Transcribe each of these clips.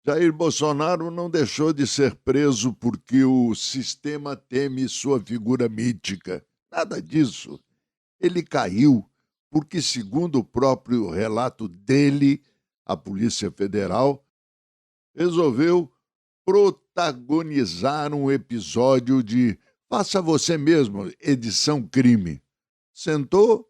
Jair Bolsonaro não deixou de ser preso porque o sistema teme sua figura mítica. Nada disso. Ele caiu porque, segundo o próprio relato dele, a Polícia Federal resolveu protagonizar um episódio de Faça Você Mesmo, edição crime. Sentou,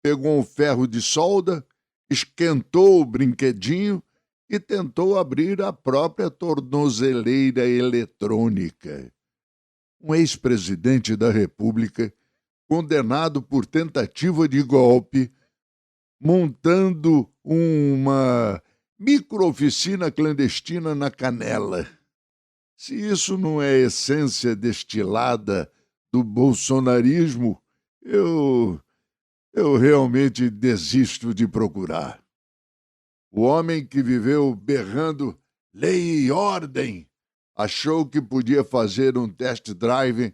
pegou um ferro de solda, esquentou o brinquedinho e tentou abrir a própria tornozeleira eletrônica. Um ex-presidente da República, condenado por tentativa de golpe, montando uma microoficina clandestina na Canela. Se isso não é essência destilada do bolsonarismo, eu, eu realmente desisto de procurar. O homem que viveu berrando lei e ordem achou que podia fazer um test drive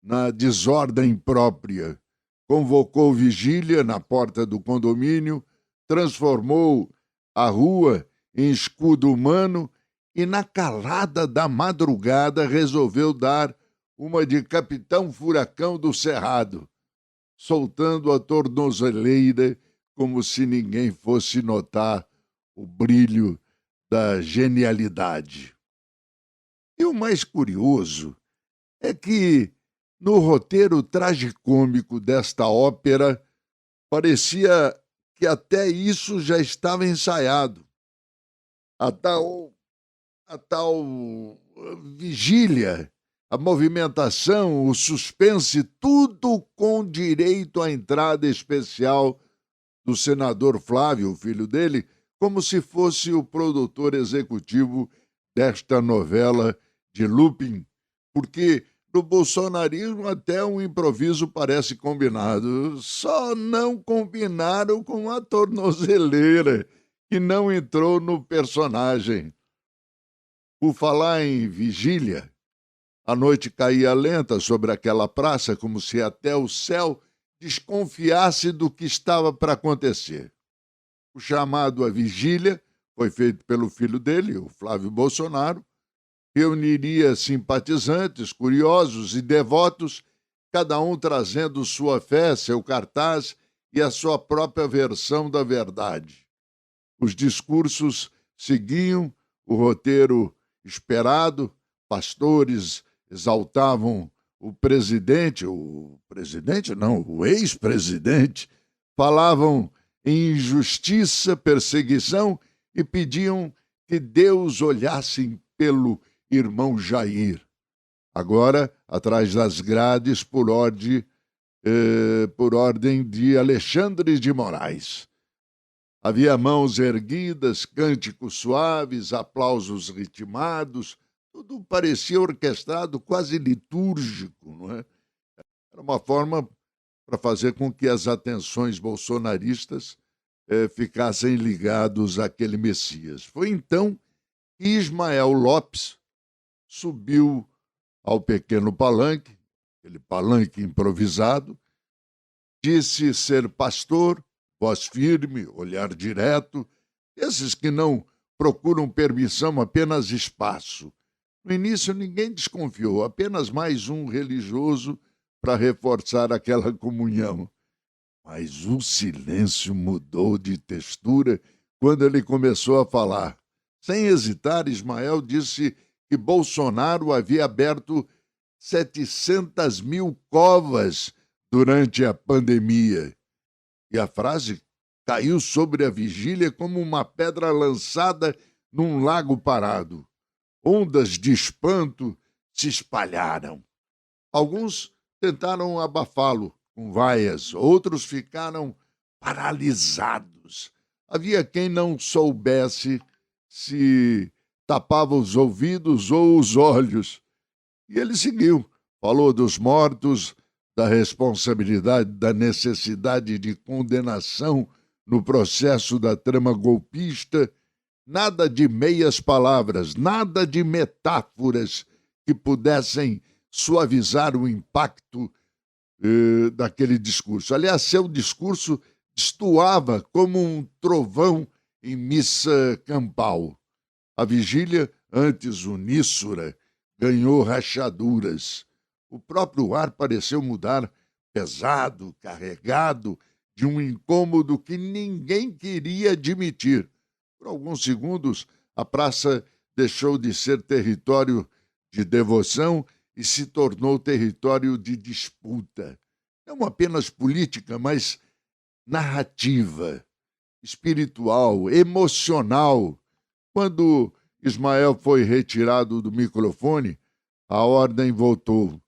na desordem própria. Convocou vigília na porta do condomínio, transformou a rua em escudo humano e, na calada da madrugada, resolveu dar uma de Capitão Furacão do Cerrado, soltando a tornozeleira como se ninguém fosse notar o brilho da genialidade. E o mais curioso é que, no roteiro tragicômico desta ópera, parecia que até isso já estava ensaiado. A tal, a tal vigília, a movimentação, o suspense, tudo com direito à entrada especial do senador Flávio, o filho dele, como se fosse o produtor executivo desta novela de Lupin, porque no bolsonarismo até um improviso parece combinado. Só não combinaram com a tornozeleira, que não entrou no personagem. Por falar em vigília, a noite caía lenta sobre aquela praça, como se até o céu desconfiasse do que estava para acontecer. O chamado à vigília foi feito pelo filho dele, o Flávio Bolsonaro, reuniria simpatizantes, curiosos e devotos, cada um trazendo sua fé, seu cartaz e a sua própria versão da verdade. Os discursos seguiam o roteiro esperado, pastores exaltavam o presidente não, o ex-presidente, falavam em injustiça, perseguição e pediam que Deus olhasse pelo irmão Jair. Agora, atrás das grades, por ordem de Alexandre de Moraes. Havia mãos erguidas, cânticos suaves, aplausos ritmados, tudo parecia orquestrado, quase litúrgico, não é? Era uma forma para fazer com que as atenções bolsonaristas ficassem ligados àquele Messias. Foi então que Ismael Lopes subiu ao pequeno palanque, aquele palanque improvisado, disse ser pastor, voz firme, olhar direto, esses que não procuram permissão, apenas espaço. No início ninguém desconfiou, apenas mais um religioso para reforçar aquela comunhão. Mas o silêncio mudou de textura quando ele começou a falar. Sem hesitar, Ismael disse que Bolsonaro havia aberto 700 mil covas durante a pandemia. E a frase caiu sobre a vigília como uma pedra lançada num lago parado. Ondas de espanto se espalharam. Alguns tentaram abafá-lo com vaias, outros ficaram paralisados. Havia quem não soubesse se tapava os ouvidos ou os olhos. E ele seguiu, falou dos mortos, da responsabilidade, da necessidade de condenação no processo da trama golpista, nada de meias palavras, nada de metáforas que pudessem suavizar o impacto daquele discurso. Aliás, seu discurso destoava como um trovão em missa campal. A vigília, antes uníssona, ganhou rachaduras. O próprio ar pareceu mudar, pesado, carregado, de um incômodo que ninguém queria admitir. Por alguns segundos, a praça deixou de ser território de devoção e se tornou território de disputa. Não apenas política, mas narrativa, espiritual, emocional. Quando Ismael foi retirado do microfone, a ordem voltou,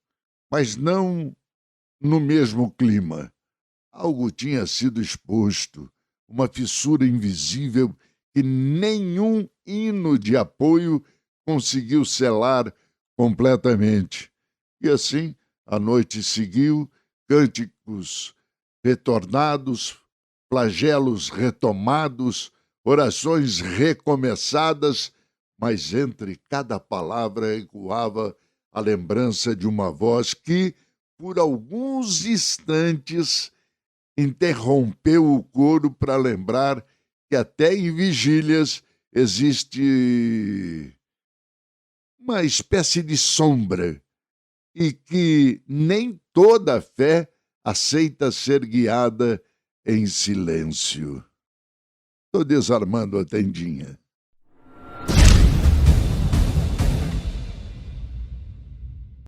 mas não no mesmo clima. Algo tinha sido exposto, uma fissura invisível que nenhum hino de apoio conseguiu selar completamente. E assim, a noite seguiu, cânticos retornados, flagelos retomados, orações recomeçadas, mas entre cada palavra ecoava a lembrança de uma voz que, por alguns instantes, interrompeu o coro para lembrar que até em vigílias existe uma espécie de sombra e que nem toda fé aceita ser guiada em silêncio. Estou desarmando a tendinha.